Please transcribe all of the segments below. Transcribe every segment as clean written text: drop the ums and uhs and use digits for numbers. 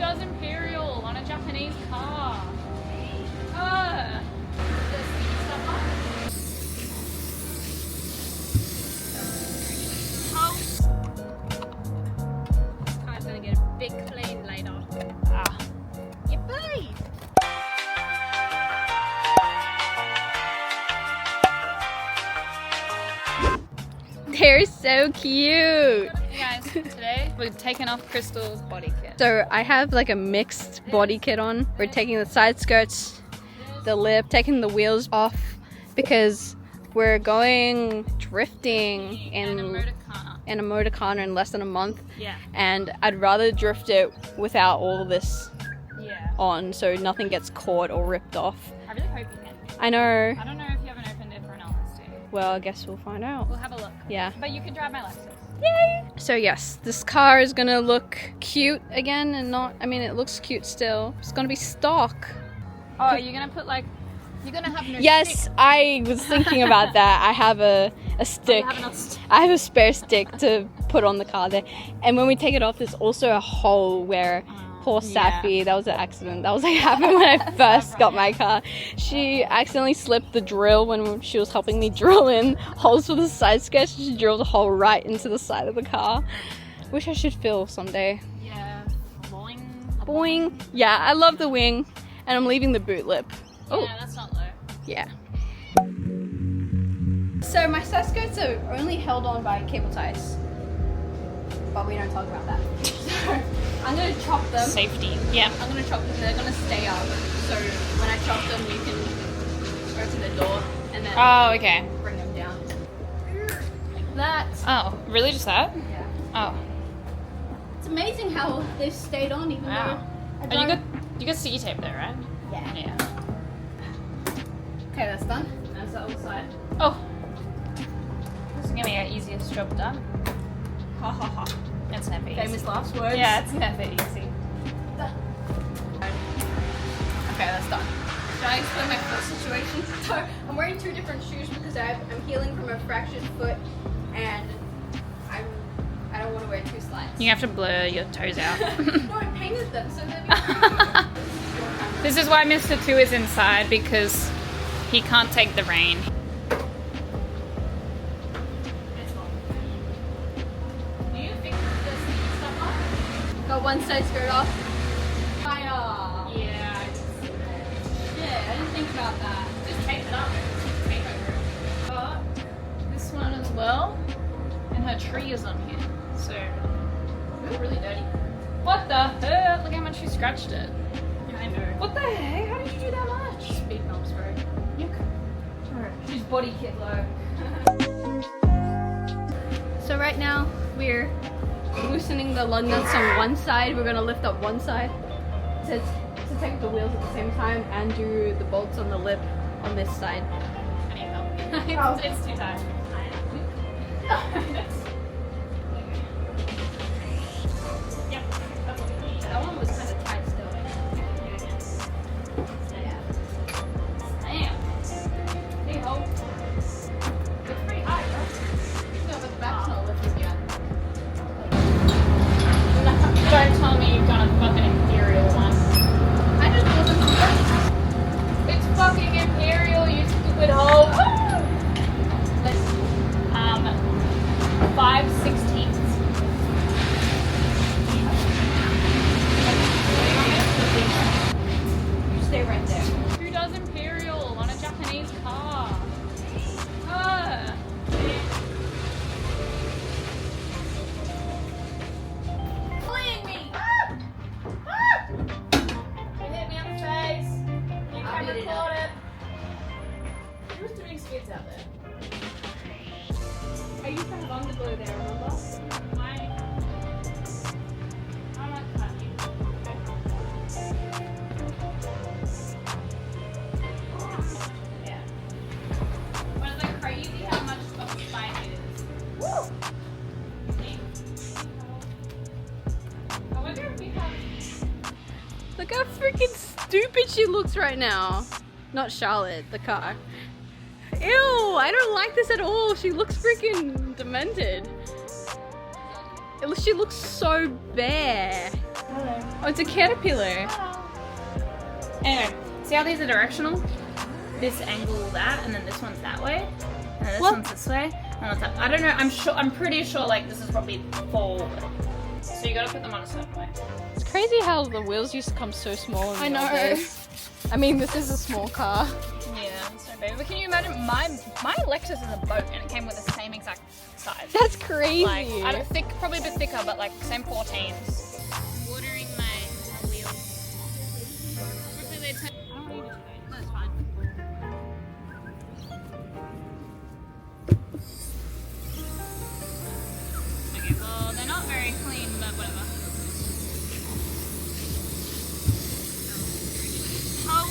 does Imperial on a Japanese car? Car's gonna get a big plane later. Ah. Yippee! They're so cute. Hey guys, today we're taking off Crystal's body kit. So I have like a mixed body kit on. We're taking the side skirts, the lip, taking the wheels off because we're going drifting And a motorkhana. in a motorkhana in less than a month. Yeah. And I'd rather drift it without all this Yeah. on so nothing gets caught or ripped off. I really hope you can. I know. I don't know if you haven't opened it for an honesty. Well, I guess we'll find out. We'll have a look. Yeah. But you can drive my Lexus. Yay! So yes, this car is gonna look cute again and not, I mean it looks cute still. It's gonna be stock. Oh, you're gonna put like, you're gonna have no Yes, stick. I was thinking about that. I have a stick. You have enough stick. I have a spare stick to put on the car there. And when we take it off, there's also a hole where poor yeah. Safi, that was an accident. That was like happened when I first got my car. She accidentally slipped the drill when she was helping me drill in holes for the side sketch. She drilled a hole right into the side of the car. Wish I should fill someday. Yeah. Boing. Boing. Yeah, I love the wing. And I'm leaving the boot lip. Oh. Yeah, that's not low. Yeah. So my side skirts are only held on by cable ties. But we don't talk about that. So I'm gonna chop them. Safety. Yeah. I'm gonna chop them. They're gonna stay up. So when I chop them, you can open the door and then Oh, okay. bring them down. Like that. Oh, really? Just that? Yeah. Oh. It's amazing how they've stayed on even Wow. though. And you got sticky tape there, right? Yeah. Yeah. Okay, that's done. That's the other side. Oh. This is gonna be our easiest job done. Ha ha ha. It's never easy. Famous last words. Yeah, it's never easy. Okay, that's done. Should I explain my foot situation? So I'm wearing two different shoes because I'm healing from a fractured foot, and I don't want to wear two slides. You have to blur your toes out. No, I painted them so they'll be. This is why Mr. 2 is inside, because he can't take the rain. Got one side skirt off. Fire. Yeah. Yeah, I didn't think about that. Just tape it up. Tape over it. But this one as well. And her tree is on here. So, it's really dirty. What the heck? Look how much you scratched it. Yeah, I know. What the heck? How did you do that much? Speed bumps, bro. She's body kit low. So right now we're loosening the lug nuts on one side. We're gonna lift up one side to take the wheels at the same time and do the bolts on the lip on this side. I need help. It's too tight. Yep. That's what we need. That one was kind of tight still. Yeah. Damn. Hey ho. It's pretty high, bro. No, but the back's not lifted yet. Don't tell me you've done a fucking Imperial one. I just wasn't sure. It's fucking Imperial, you stupid hoe. Let's 5/16. You stay right there. Who does Imperial on a Japanese car? Pulling me! You hit me on the face. You I'll can beat it record it. Who's doing skids out there? I used to have underglow there, remember? I might cut you. Yeah. But it's like crazy how much of a spike it is. Woo! I wonder if we have. Look how freaking stupid she looks right now. Not Charlotte, the car. Ew, I don't like this at all. She looks freaking demented. She looks so bare. Hello. Oh, it's a caterpillar. Anyway, see how these are directional? This angle that, and then this one's that way, and then this one's this way, and that's that. I don't know. I'm pretty sure like this is probably forward. So you gotta put them on a certain way. It's crazy how the wheels used to come so small. I know. I mean, this is a small car. Yeah, so baby. But can you imagine my Lexus is a boat, and it came with the same exact size. That's crazy. Like, I don't thick, probably a bit thicker, but like same 14s. Watering my wheels. Hopefully they turn. I don't need it today. No, it's fine. Okay, well they're not very clean, but whatever. Oh.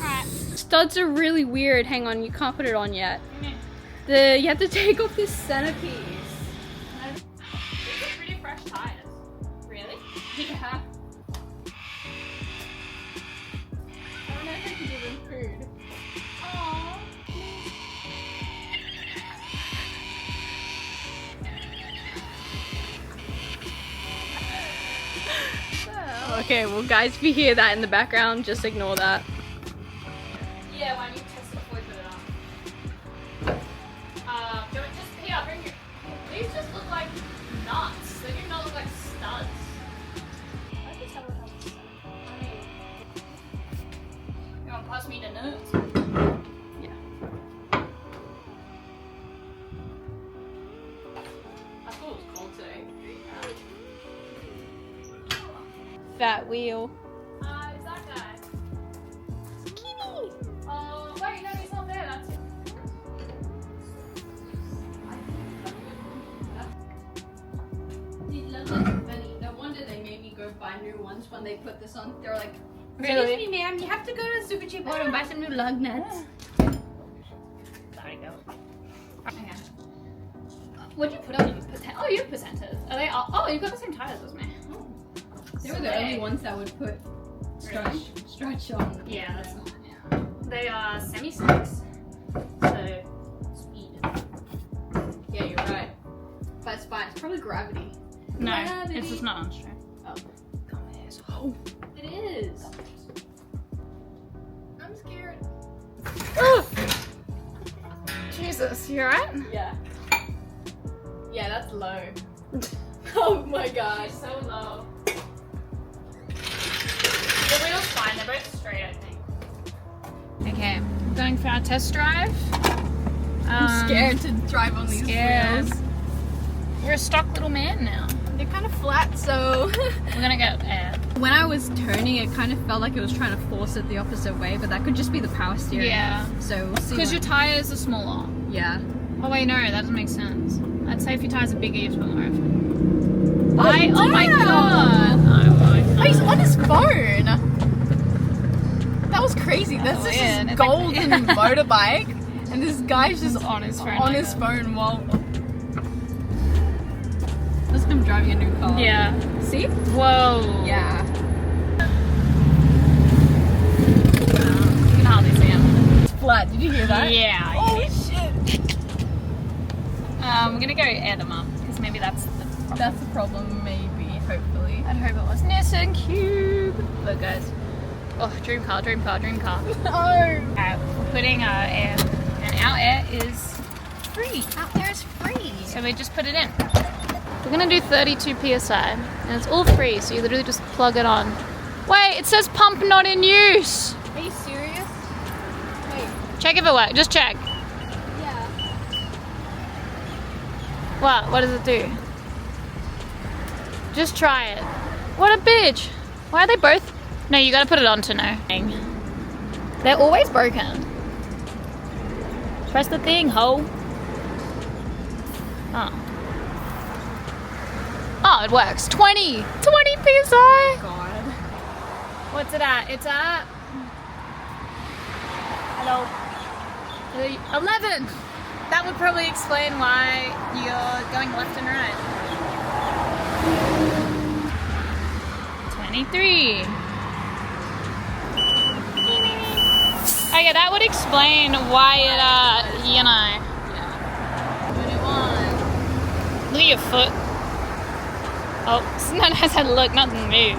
Alright. Studs are really weird. Hang on, you can't put it on yet. You have to take off this centerpiece. These are pretty fresh tires. Really? Yeah. I don't know if I can give them food. Aww. Okay, well guys, if you hear that in the background, just ignore that. Yeah, why don't you test it before you put it on? Don't just Pia, bring your. These just look like nuts. They do not look like studs. I can tell what else. You want to pass me the nuts? Yeah. I thought it was cold today. Fat wheel. Is that guy? Wait, no, he's not there. That's him. These lug nuts are funny. No wonder they made me go buy new ones when they put this on. They were like, Really? "Excuse me, ma'am, you have to go to the super cheap store and buy some new lug nuts." There you go. Okay. What'd you put on your percent? Oh, your percenters. Are they all? Oh, you've got the same tires as me. Oh. They were the only ones that would put stretch on. Yeah, that's not. Yeah. They are semi-slicks. So, speed. Yeah, you're right. But it's fine. It's probably gravity. No, Gravity. it's just not on straight. Oh. Come here, so. It is. I'm scared. Jesus, you alright? Yeah. Yeah, that's low. Oh my gosh. So low. The wheel's fine, they're both straight, I think. Okay, going for our test drive. I'm scared to drive on these wheels. We're a stock little man now. They're kind of flat, so We're gonna get air. when I was turning, it kind of felt like it was trying to force it the opposite way, but that could just be the power steering. Yeah. So we'll see. Because your tires are smaller. Yeah. Oh wait, no, that doesn't make sense. I'd say if your tires are bigger, you have to put more effort. Oh my god! Oh, he's on his phone. That was crazy. That's That's just weird. this It's like- golden motorbike, and this guy's just on his phone. on like his that. phone while. Listen, I'm driving a new car. Yeah. See? Whoa. Yeah. You can hardly see him. It's flat. Did you hear that? Yeah. Oh shit. We're gonna go air them up because maybe that's the problem. That's the problem, maybe. Hopefully. I'd hope it was Nissan Cube. Look, guys. Oh, dream car, dream car, dream car. Oh. We're putting our air, and our air is free. Out there is free. So we just put it in. We're gonna do 32 psi, and it's all free. So you literally just plug it on. Wait, it says pump not in use. Are you serious? Wait. Check if it works. Just check. Yeah. What? What does it do? Just try it. What a bitch. Why are they both? No, you gotta put it on to know. They're always broken. Press the thing, ho. Oh. Oh, it works. 20 psi. God. What's it at? It's at. Hello. 11. That would probably explain why you're going left and right. 23. Okay, that would explain why it, you know. Yeah. 21. Look at your foot. Oh, someone has had a look, not me.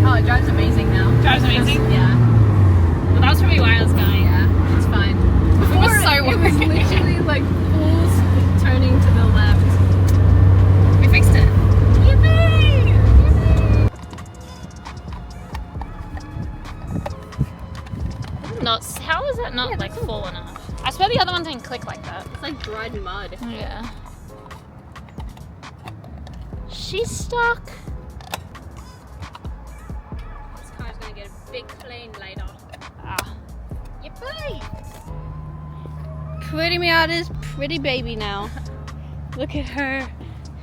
Oh, it drives amazing now. Drives amazing? Yeah. Well, that was probably why I was going. Yeah, it's fine. It was so It was worried. literally like full turning to the left. We fixed it. Yippee! Not, how is that not like full enough? I swear the other one didn't click like that. It's like dried mud. Yeah. She's stuck. This car's gonna get a big plane later. Ah. Yippee! Pretty.miata's pretty baby now. Look at her.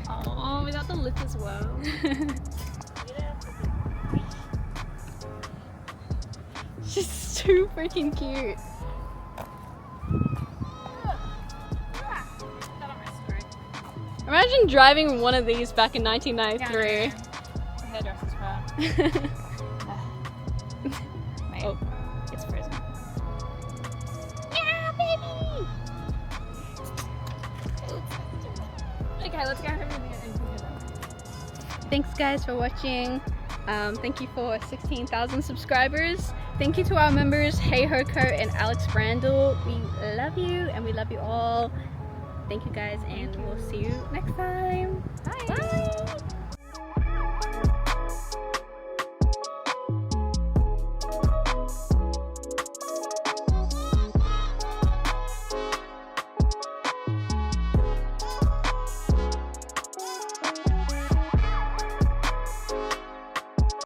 Oh, without the lip as well. She's too freaking cute. Imagine driving one of these back in 1993. The hairdresser's part. Wait, Oh. it's frozen. Yeah, baby! Okay, let's go home and Thanks guys for watching. Thank you for 16,000 subscribers. Thank you to our members, Hey Hoko and Alex Brandel. We love you and we love you all. Thank you guys and we'll see you next time. Bye. Bye.